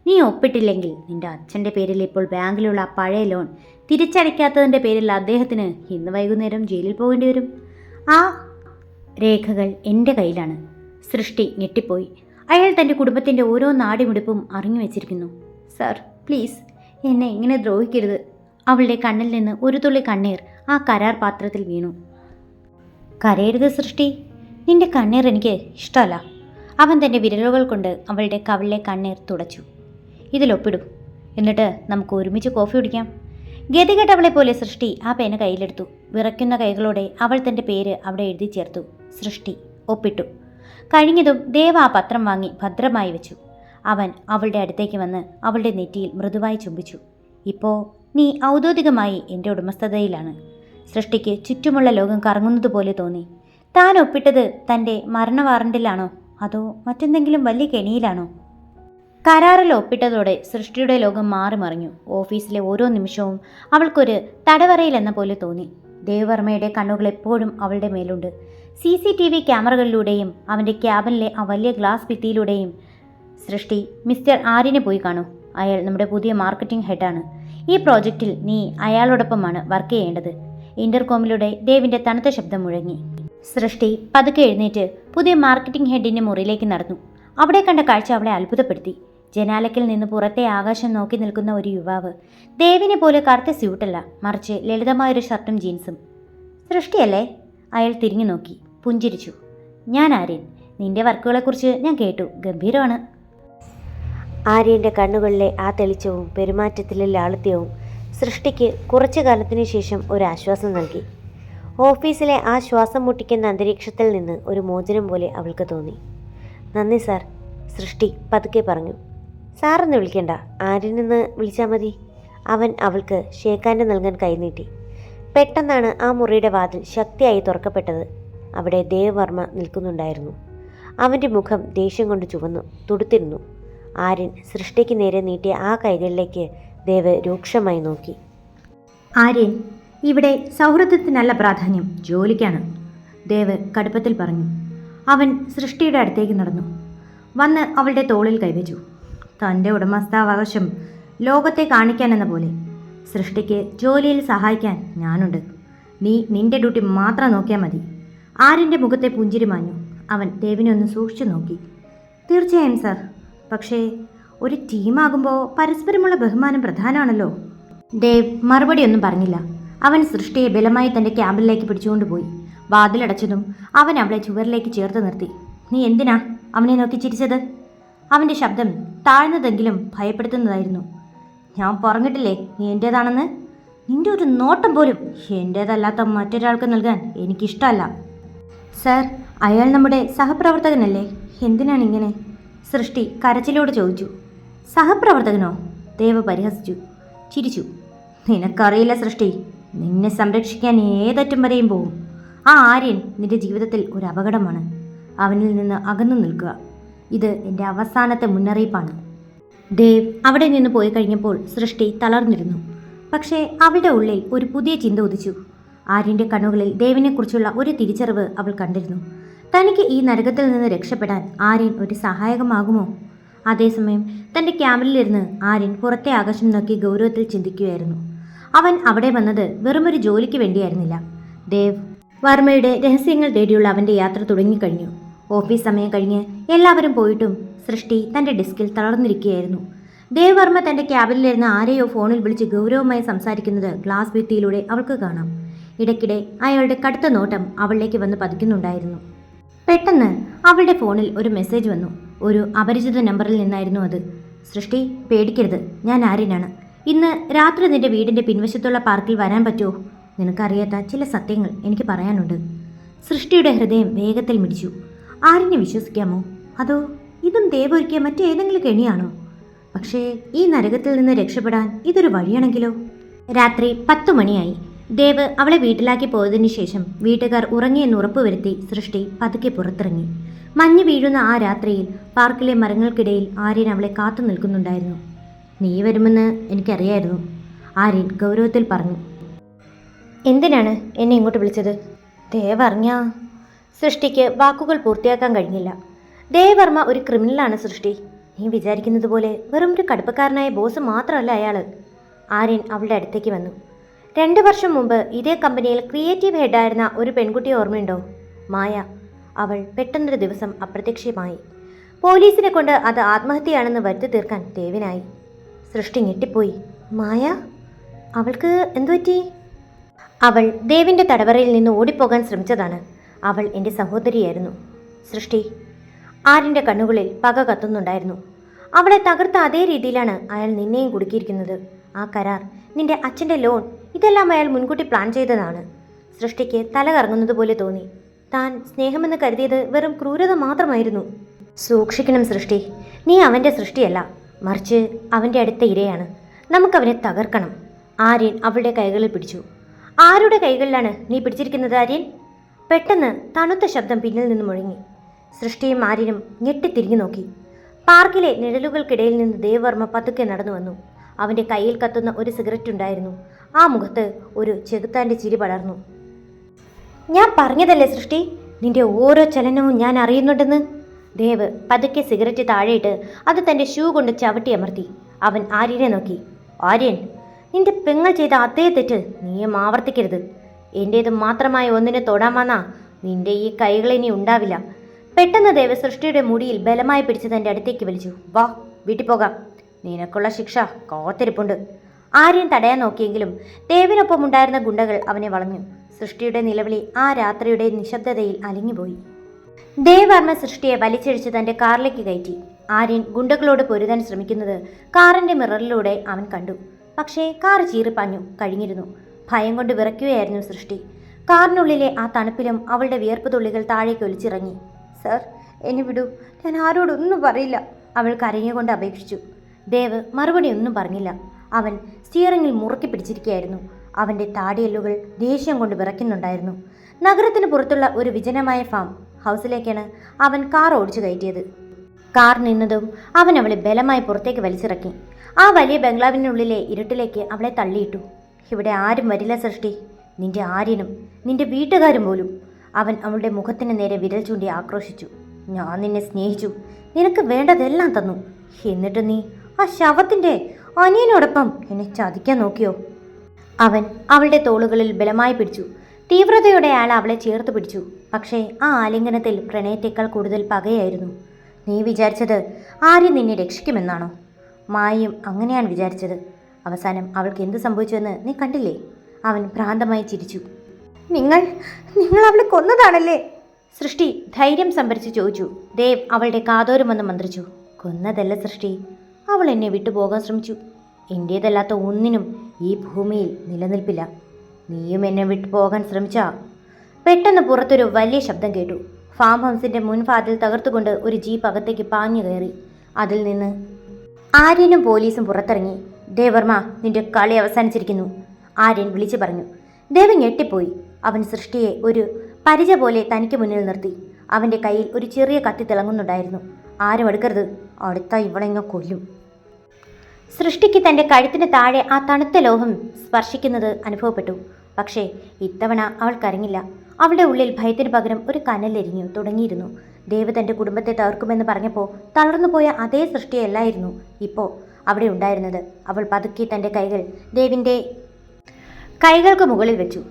നീ ഒപ്പിട്ടില്ലെങ്കിൽ നിന്റെ അച്ഛൻ്റെ പേരിൽ ഇപ്പോൾ ബാങ്കിലുള്ള ആ പഴയ ലോൺ തിരിച്ചടയ്ക്കാത്തതിൻ്റെ പേരിൽ അദ്ദേഹത്തിന് ഇന്ന് വൈകുന്നേരം ജയിലിൽ പോകേണ്ടി വരും. ആ രേഖകൾ എൻ്റെ കയ്യിലാണ്. സൃഷ്ടി ഞെട്ടിപ്പോയി. അയാൾ തൻ്റെ കുടുംബത്തിൻ്റെ ഓരോ നാടിമിടിപ്പും അറിഞ്ഞു വെച്ചിരിക്കുന്നു. സർ, പ്ലീസ് എന്നെ ഇങ്ങനെ ദ്രോഹിക്കരുത്. അവളുടെ കണ്ണിൽ നിന്ന് ഒരു തുള്ളി കണ്ണീർ ആ കരാർ പാത്രത്തിൽ വീണു. കരയരുത് സൃഷ്ടി, നിന്റെ കണ്ണീർ എനിക്ക് ഇഷ്ടമല്ല. അവൻ തൻ്റെ വിരലുകൾ കൊണ്ട് അവളുടെ കവിളിലെ കണ്ണീർ തുടച്ചു. ഇതിലൊപ്പിടും, എന്നിട്ട് നമുക്ക് ഒരുമിച്ച് കോഫി കുടിക്കാം. ഗതികെട്ടവളെ പോലെ സൃഷ്ടി ആ പേന കയ്യിലെടുത്തു. വിറയ്ക്കുന്ന കൈകളോടെ അവൾ തൻ്റെ പേര് അവിടെ എഴുതി ചേർത്തു. സൃഷ്ടി ഒപ്പിട്ടു. കഴിഞ്ഞതും ദേവ് ആ പത്രം വാങ്ങി ഭദ്രമായി വെച്ചു. അവൻ അവളുടെ അടുത്തേക്ക് വന്ന് അവളുടെ നെറ്റിയിൽ മൃദുവായി ചുംബിച്ചു. ഇപ്പോൾ നീ ഔദ്യോഗികമായി എൻ്റെ ഉടമസ്ഥതയിലാണ്. സൃഷ്ടിക്ക് ചുറ്റുമുള്ള ലോകം കറങ്ങുന്നതുപോലെ തോന്നി. താൻ ഒപ്പിട്ടത് തൻ്റെ മരണ വാറണ്ടിലാണോ അതോ മറ്റെന്തെങ്കിലും വലിയ കെണിയിലാണോ? കരാറിൽ ഒപ്പിട്ടതോടെ സൃഷ്ടിയുടെ ലോകം മാറി മറിഞ്ഞു. ഓഫീസിലെ ഓരോ നിമിഷവും അവൾക്കൊരു തടവറയിലെന്ന പോലെ തോന്നി. ദേവവർമ്മയുടെ കണ്ണുകൾ എപ്പോഴും അവളുടെ മേലുണ്ട്. CCTV ക്യാമറകളിലൂടെയും അവൻ്റെ ക്യാബിനിലെ ആ വലിയ ഗ്ലാസ് ഭിത്തിയിലൂടെയും. സൃഷ്ടി, മിസ്റ്റർ ആര്യനെ പോയി കാണൂ. അയാൾ നമ്മുടെ പുതിയ മാർക്കറ്റിംഗ് ഹെഡാണ്. ഈ പ്രോജക്റ്റിൽ നീ അയാളോടൊപ്പമാണ് വർക്ക് ചെയ്യേണ്ടത്. ഇന്റർകോമിലൂടെ ദേവിൻ്റെ തണുത്ത ശബ്ദം മുഴങ്ങി. സൃഷ്ടി പതുക്കെ എഴുന്നേറ്റ് പുതിയ മാർക്കറ്റിംഗ് ഹെഡിൻ്റെ മുറിയിലേക്ക് നടന്നു. അവിടെ കണ്ട കാഴ്ച അവളെ അത്ഭുതപ്പെടുത്തി. ജനാലയ്ക്കിൽ നിന്ന് പുറത്തെ ആകാശം നോക്കി നിൽക്കുന്ന ഒരു യുവാവ്. ദേവിനെ പോലെ കറുത്ത സ്യൂട്ടല്ല, മറിച്ച് ലളിതമായൊരു ഷർട്ടും ജീൻസും. സൃഷ്ടിയല്ലേ? അയാൾ തിരിഞ്ഞു നോക്കി പുഞ്ചിരിച്ചു. ഞാൻ ആര്യൻ. നിന്റെ വർക്കുകളെക്കുറിച്ച് ഞാൻ കേട്ടു, ഗംഭീരമാണ്. ആര്യൻ്റെ കണ്ണുകളിലെ ആ തെളിച്ചവും പെരുമാറ്റത്തിലെ ലാളിത്യവും സൃഷ്ടിക്ക് കുറച്ചു കാലത്തിനു ശേഷം ഒരു ആശ്വാസം നൽകി. ഓഫീസിലെ ആ ശ്വാസം മുട്ടിക്കുന്ന അന്തരീക്ഷത്തിൽ നിന്ന് ഒരു മോചനം പോലെ അവൾക്ക് തോന്നി. നന്ദി സാർ, സൃഷ്ടി പതുക്കെ പറഞ്ഞു. സാറെന്ന് വിളിക്കണ്ട, ആര്യനെന്ന് വിളിച്ചാൽ മതി. അവൻ അവൾക്ക് ഷേക്കാൻഡ് നൽകാൻ കൈനീട്ടി. പെട്ടെന്നാണ് ആ മുറിയുടെ വാതിൽ ശക്തിയായി തുറക്കപ്പെട്ടത്. അവിടെ ദേവവർമ്മ നിൽക്കുന്നുണ്ടായിരുന്നു. അവൻ്റെ മുഖം ദേഷ്യം കൊണ്ട് ചുവന്നു തുടുത്തിരുന്നു. ആര്യൻ സൃഷ്ടിക്ക് നേരെ നീട്ടിയ ആ കൈകളിലേക്ക് ദേവ് രൂക്ഷമായി നോക്കി. ആര്യൻ, ഇവിടെ സൗഹൃദത്തിനല്ല പ്രാധാന്യം, ജോലിക്കാണ്, ദേവ് കടുപ്പത്തിൽ പറഞ്ഞു. അവൻ സൃഷ്ടിയുടെ അടുത്തേക്ക് നടന്നു. വന്ന് അവളുടെ തോളിൽ കൈവച്ചു. തൻ്റെ ഉടമസ്ഥാവകാശം ലോകത്തെ കാണിക്കാനെന്ന പോലെ സൃഷ്ടിക്ക് ജോലിയിൽ സഹായിക്കാൻ ഞാനുണ്ട്. നീ നിന്റെ ഡ്യൂട്ടി മാത്രം നോക്കിയാൽ മതി. ആര്യൻ്റെ മുഖത്തെ പുഞ്ചിരി മാഞ്ഞു. അവൻ ദേവിനെ ഒന്ന് സൂക്ഷിച്ചു നോക്കി. തീർച്ചയായും സാർ, പക്ഷേ ഒരു ടീമാകുമ്പോൾ പരസ്പരമുള്ള ബഹുമാനം പ്രധാനമാണല്ലോ. ദേവ് മറുപടിയൊന്നും പറഞ്ഞില്ല. അവൻ സൃഷ്ടിയെ ബലമായി തൻ്റെ ക്യാബിനിലേക്ക് പിടിച്ചുകൊണ്ടുപോയി. വാതിലടച്ചതും അവൻ അവളെ ചുവരിലേക്ക് ചേർത്ത് നിർത്തി. നീ എന്തിനാ അവനെ നോക്കി ചിരിച്ചത്? അവൻ്റെ ശബ്ദം താഴ്ന്നതെങ്കിലും ഭയപ്പെടുത്തുന്നതായിരുന്നു. ഞാൻ പറഞ്ഞിട്ടില്ലേ നീ എൻ്റേതാണെന്ന്? നിന്റെ ഒരു നോട്ടം പോലും എൻ്റേതല്ലാത്ത മറ്റൊരാൾക്ക് നൽകാൻ എനിക്കിഷ്ടമല്ല. സർ, അയാൾ നമ്മുടെ സഹപ്രവർത്തകനല്ലേ, എന്തിനാണ് ഇങ്ങനെ? സൃഷ്ടി കരച്ചിലോട് ചോദിച്ചു. സഹപ്രവർത്തകനോ? ദേവ് പരിഹസിച്ചു, ചിരിച്ചു. നിനക്കറിയില്ല സൃഷ്ടി, നിന്നെ സംരക്ഷിക്കാൻ ഏതറ്റം വരെയും പോകും. ആ ആര്യൻ നിന്റെ ജീവിതത്തിൽ ഒരു അപകടമാണ്. അവനിൽ നിന്ന് അകന്നു നിൽക്കുക. ഇത് എൻ്റെ അവസാനത്തെ മുന്നറിയിപ്പാണ്. ദേവ് അവിടെ നിന്ന് പോയി കഴിഞ്ഞപ്പോൾ സൃഷ്ടി തളർന്നിരുന്നു. പക്ഷേ അവളുടെ ഉള്ളിൽ ഒരു പുതിയ ചിന്ത ഉദിച്ചു. ആര്യൻ്റെ കണ്ണുകളിൽ ദേവിനെക്കുറിച്ചുള്ള ഒരു തിരിച്ചറിവ് അവൾ കണ്ടിരുന്നു. തനിക്ക് ഈ നരകത്തിൽ നിന്ന് രക്ഷപ്പെടാൻ ആര്യൻ ഒരു സഹായകമാകുമോ? അതേസമയം തൻ്റെ ക്യാബിനിലിരുന്ന് ആര്യൻ പുറത്തെ ആകാശം നോക്കി ഗൗരവത്തിൽ ചിന്തിക്കുകയായിരുന്നു. അവൻ അവിടെ വന്നത് വെറുമൊരു ജോലിക്ക് വേണ്ടിയായിരുന്നില്ല. ദേവ് വർമ്മയുടെ രഹസ്യങ്ങൾ തേടിയുള്ള അവൻ്റെ യാത്ര തുടങ്ങിക്കഴിഞ്ഞു. ഓഫീസ് സമയം കഴിഞ്ഞ് എല്ലാവരും പോയിട്ടും സൃഷ്ടി തൻ്റെ ഡെസ്കിൽ തളർന്നിരിക്കുകയായിരുന്നു. ദേവ് വർമ്മ തൻ്റെ ക്യാബിനിലിരുന്ന് ആരെയോ ഫോണിൽ വിളിച്ച് ഗൗരവമായി സംസാരിക്കുന്നത് ഗ്ലാസ് ഭിത്തിയിലൂടെ അവൾക്ക് കാണാം. ഇടയ്ക്കിടെ അയാളുടെ കടുത്ത നോട്ടം അവളിലേക്ക് വന്ന് പതിക്കുന്നുണ്ടായിരുന്നു. പെട്ടെന്ന് അവളുടെ ഫോണിൽ ഒരു മെസ്സേജ് വന്നു. ഒരു അപരിചിത നമ്പറിൽ നിന്നായിരുന്നു അത്. സൃഷ്ടി, പേടിക്കരുത്, ഞാൻ ആര്യനാണ്. ഇന്ന് രാത്രി നിന്റെ വീടിൻ്റെ പിൻവശത്തുള്ള പാർക്കിൽ വരാൻ പറ്റുമോ? നിനക്കറിയാത്ത ചില സത്യങ്ങൾ എനിക്ക് പറയാനുണ്ട്. സൃഷ്ടിയുടെ ഹൃദയം വേഗത്തിൽ മിടിച്ചു. ആര്യനെ വിശ്വസിക്കാമോ? അതോ ഇതും ദേവ് ഒരുക്കിയ മറ്റേതെങ്കിലും കെണിയാണോ? പക്ഷേ ഈ നരകത്തിൽ നിന്ന് രക്ഷപ്പെടാൻ ഇതൊരു വഴിയാണെങ്കിലോ? രാത്രി 10 മണിയായി. ദേവ് അവളെ വീട്ടിലാക്കി പോയതിനു ശേഷം വീട്ടുകാർ ഉറങ്ങിയെന്ന് ഉറപ്പുവരുത്തി സൃഷ്ടി പതുക്കെ പുറത്തിറങ്ങി. മഞ്ഞ് വീഴുന്ന ആ രാത്രിയിൽ പാർക്കിലെ മരങ്ങൾക്കിടയിൽ ആര്യൻ അവളെ കാത്തു നിൽക്കുന്നുണ്ടായിരുന്നു. നീ വരുമെന്ന് എനിക്കറിയായിരുന്നു, ആര്യൻ ഗൗരവത്തിൽ പറഞ്ഞു. എന്തിനാണ് എന്നെ ഇങ്ങോട്ട് വിളിച്ചത്? ദേവ് അറിഞ്ഞാ? സൃഷ്ടിക്ക് വാക്കുകൾ പൂർത്തിയാക്കാൻ കഴിഞ്ഞില്ല. ദേവർമ്മ ഒരു ക്രിമിനലാണ് സൃഷ്ടി. നീ വിചാരിക്കുന്നത് പോലെ വെറും ഒരു കടുപ്പക്കാരനായ ബോസ് മാത്രമല്ല അയാൾ. ആര്യൻ അവളുടെ അടുത്തേക്ക് വന്നു. 2 വർഷം മുമ്പ് ഇതേ കമ്പനിയിൽ ക്രിയേറ്റീവ് ഹെഡായിരുന്ന ഒരു പെൺകുട്ടിയെ ഓർമ്മയുണ്ടോ? മായ. അവൾ പെട്ടെന്നൊരു ദിവസം അപ്രത്യക്ഷമായി. പോലീസിനെ കൊണ്ട് അത് ആത്മഹത്യയാണെന്ന് വരുത്തി തീർക്കാൻ ദേവിനായി. സൃഷ്ടി ഞെട്ടിപ്പോയി. മായ? അവൾക്ക് എന്തുപറ്റി? അവൾ ദേവിൻ്റെ തടവറയിൽ നിന്ന് ഓടിപ്പോകാൻ ശ്രമിച്ചതാണ്. അവൾ എൻ്റെ സഹോദരിയായിരുന്നു. സൃഷ്ടി. ആര്യൻ്റെ കണ്ണുകളിൽ പക കത്തുന്നുണ്ടായിരുന്നു. അവളെ തകർത്ത അതേ രീതിയിലാണ് അയാൾ നിന്നെയും കുടുക്കിയിരിക്കുന്നത്. ആ കരാർ, നിന്റെ അച്ഛൻ്റെ ലോൺ, ഇതെല്ലാം അയാൾ മുൻകൂട്ടി പ്ലാൻ ചെയ്തതാണ്. സൃഷ്ടിക്ക് തല കറങ്ങുന്നത് പോലെ തോന്നി. താൻ സ്നേഹമെന്ന് കരുതിയത് വെറും ക്രൂരത മാത്രമായിരുന്നു. സൂക്ഷിക്കണം സൃഷ്ടി, നീ അവൻ്റെ സൃഷ്ടിയല്ല, മറിച്ച് അവൻ്റെ അടുത്ത ഇരയാണ്. നമുക്കവനെ തകർക്കണം. ആര്യൻ അവളുടെ കൈകളിൽ പിടിച്ചു. ആരുടെ കൈകളിലാണ് നീ പിടിച്ചിരിക്കുന്നത് ആര്യൻ? പെട്ടെന്ന് തണുത്ത ശബ്ദം പിന്നിൽ നിന്ന് മുഴങ്ങി. സൃഷ്ടിയും ആര്യനും ഞെട്ടിത്തിരിഞ്ഞു നോക്കി. പാർക്കിലെ നിഴലുകൾക്കിടയിൽ നിന്ന് ദേവർമ്മ പതുക്കെ നടന്നു വന്നു. അവൻ്റെ കയ്യിൽ കത്തുന്ന ഒരു സിഗരറ്റ് ഉണ്ടായിരുന്നു. ആ മുഖത്ത് ഒരു ചെകുത്താൻ്റെ ചിരി പടർന്നു. ഞാൻ പറഞ്ഞതല്ലേ സൃഷ്ടി, നിന്റെ ഓരോ ചലനവും ഞാൻ അറിയുന്നുണ്ടെന്ന്. ദേവ് പതുക്കെ സിഗരറ്റ് താഴെയിട്ട് അത് തൻ്റെ ഷൂ കൊണ്ട് ചവിട്ടി അമർത്തി. അവൻ ആര്യനെ നോക്കി. ആര്യൻ, നിന്റെ പെങ്ങൾ ചെയ്ത അതേ തെറ്റ് നീയും ആവർത്തിക്കരുത്. എൻ്റേത് മാത്രമായ ഒന്നിനെ തൊടാമെന്നാ നിന്റെ ഈ കൈകളിനി ഉണ്ടാവില്ല. പെട്ടെന്ന് ദേവ് സൃഷ്ടിയുടെ മുടിയിൽ ബലമായി പിടിച്ച് തൻ്റെ അടുത്തേക്ക് വലിച്ചു. വാ, വീട്ടിൽ പോകാം, നിനക്കുള്ള ശിക്ഷ കാത്തിരിപ്പുണ്ട്. ആര്യൻ തടയാൻ നോക്കിയെങ്കിലും ദേവിനൊപ്പം ഉണ്ടായിരുന്ന ഗുണ്ടകൾ അവനെ വളഞ്ഞു. സൃഷ്ടിയുടെ നിലവിളി ആ രാത്രിയുടെ നിശബ്ദതയിൽ അലിഞ്ഞുപോയി. ദേവർമ്മ സൃഷ്ടിയെ വലിച്ചിഴിച്ച് തൻ്റെ കാറിലേക്ക് കയറ്റി. ആര്യൻ ഗുണ്ടകളോട് പൊരുതാൻ ശ്രമിക്കുന്നത് കാറിൻ്റെ മിററിലൂടെ അവൻ കണ്ടു. പക്ഷേ കാർ ചീറിപ്പാഞ്ഞു കഴിഞ്ഞിരുന്നു. ഭയം കൊണ്ട് വിറയ്ക്കുകയായിരുന്നു സൃഷ്ടി. കാറിനുള്ളിലെ ആ തണുപ്പിലും അവളുടെ വിയർപ്പ് തുള്ളികൾ താഴേക്ക് ഒലിച്ചിറങ്ങി. സർ, എന്നെ വിടൂ, ഞാൻ ആരോടൊന്നും പറയില്ല, അവൾ കരഞ്ഞുകൊണ്ട് അപേക്ഷിച്ചു. ദേവ് മറുപടി ഒന്നും പറഞ്ഞില്ല. അവൻ സ്റ്റിയറിംഗിൽ മുറുക്കി പിടിച്ചിരിക്കുകയായിരുന്നു. അവൻ്റെ താടിയെല്ലുകൾ ദേഷ്യം കൊണ്ട് വിറയ്ക്കുന്നുണ്ടായിരുന്നു. നഗരത്തിന് പുറത്തുള്ള ഒരു വിജനമായ ഫാം ഹൗസിലേക്കാണ് അവൻ കാർ ഓടിച്ചു കയറ്റിയത്. കാർ നിന്നതും അവൻ അവളെ ബലമായി പുറത്തേക്ക് വലിച്ചിറക്കി. ആ വലിയ ബംഗ്ലാവിനുള്ളിലെ ഇരുട്ടിലേക്ക് അവളെ തള്ളിയിട്ടു. ഇവിടെ ആരും വരില്ല സൃഷ്ടി, നിന്റെ ആര്യനും നിന്റെ വീട്ടുകാരും പോലും. അവൻ അവളുടെ മുഖത്തിന് നേരെ വിരൽ ചൂണ്ടി ആക്രോശിച്ചു. ഞാൻ നിന്നെ സ്നേഹിച്ചു, നിനക്ക് വേണ്ടതെല്ലാം തന്നു. എന്നിട്ട് നീ ആ ശവത്തിൻ്റെ അനിയനോടൊപ്പം എന്നെ ചതിക്കാൻ നോക്കിയോ? അവൻ അവളുടെ തോളുകളിൽ ബലമായി പിടിച്ചു. തീവ്രതയോടെ അയാൾ അവളെ ചേർത്ത് പിടിച്ചു. പക്ഷേ ആ ആലിംഗനത്തിൽ പ്രണയത്തേക്കാൾ കൂടുതൽ പകയായിരുന്നു. നീ വിചാരിച്ചത് ആര്യൻ നിന്നെ രക്ഷിക്കുമെന്നാണോ? മായയും അങ്ങനെയാണ് വിചാരിച്ചത്. അവസാനം അവൾക്ക് എന്ത് സംഭവിച്ചുവെന്ന് നീ കണ്ടില്ലേ? അവൻ ഭ്രാന്തമായി ചിരിച്ചു. നിങ്ങൾ അവളെ കൊന്നതാണല്ലേ? സൃഷ്ടി ധൈര്യം സംഭരിച്ച് ചോദിച്ചു. ദേവ് അവളുടെ കാതോരം വന്ന് മന്ത്രിച്ചു. കൊന്നതല്ല സൃഷ്ടി, അവൾ എന്നെ വിട്ടുപോകാൻ ശ്രമിച്ചു. എൻ്റേതല്ലാത്ത ഒന്നിനും ഈ ഭൂമിയിൽ നിലനിൽപ്പില്ല. നീയും എന്നെ വിട്ടുപോകാൻ ശ്രമിച്ചാ. പെട്ടെന്ന് പുറത്തൊരു വലിയ ശബ്ദം കേട്ടു. ഫാം ഹൗസിൻ്റെ മുൻവാതിൽ തകർത്തുകൊണ്ട് ഒരു ജീപ്പ് അകത്തേക്ക് പാഞ്ഞു കയറി. അതിൽ നിന്ന് ആര്യനും പോലീസും പുറത്തിറങ്ങി. ദേവർമ്മ, നിന്റെ കളി അവസാനിച്ചിരിക്കുന്നു, ആര്യൻ വിളിച്ചു പറഞ്ഞു. ദേവൻ ഞെട്ടിപ്പോയി. അവൻ സൃഷ്ടിയെ ഒരു പരിച പോലെ തനിക്ക് മുന്നിൽ നിർത്തി. അവൻ്റെ കയ്യിൽ ഒരു ചെറിയ കത്തി തിളങ്ങുന്നുണ്ടായിരുന്നു. ആരും എടുക്കരുത്, അടുത്ത ഇവളെങ്ങ കൊല്ലും. സൃഷ്ടിക്ക് തൻ്റെ കഴുത്തിന് താഴെ ആ തണുത്ത ലോഹം സ്പർശിക്കുന്നത് അനുഭവപ്പെട്ടു. പക്ഷേ ഇത്തവണ അവൾ കരഞ്ഞില്ല. അവളുടെ ഉള്ളിൽ ഭയത്തിന് പകരം ഒരു കനലെരിഞ്ഞു തുടങ്ങിയിരുന്നു. ദേവ് തൻ്റെ കുടുംബത്തെ തകർക്കുമെന്ന് പറഞ്ഞപ്പോൾ തളർന്നുപോയ അതേ സൃഷ്ടിയല്ലായിരുന്നു ഇപ്പോൾ അവിടെ ഉണ്ടായിരുന്നത്. അവൾ പതുക്കി തൻ്റെ കൈകൾ ദേവിൻ്റെ കൈകൾക്ക് മുകളിൽ വെച്ചു.